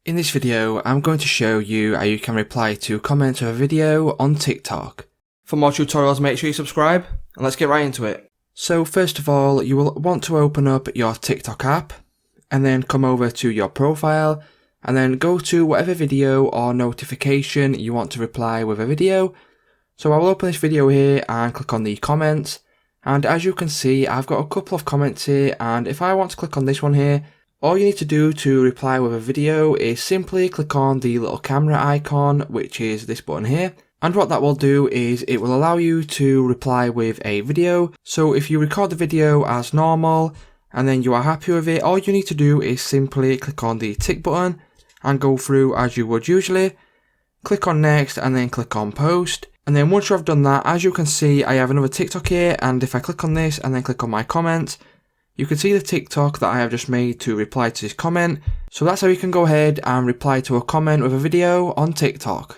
In this video, I'm going to show you how you can reply to comments of a video on TikTok. For more tutorials, make sure you subscribe, and let's get right into it. So first of all, you will want to open up your TikTok app, and then come over to your profile, and then go to whatever video or notification you want to reply with a video. So I will open this video here and click on the comments, and as you can see, I've got a couple of comments here, and if I want to click on this one here, all you need to do to reply with a video is simply click on the little camera icon, which is this button here. And what that will do is it will allow you to reply with a video. So if you record the video as normal and then you are happy with it, all you need to do is simply click on the tick button and go through as you would usually. Click on next and then click on post. And then once you have done that, as you can see, I have another TikTok here, and if I click on this and then click on my comments, you can see the TikTok that I have just made to reply to this comment. So that's how you can go ahead and reply to a comment with a video on TikTok.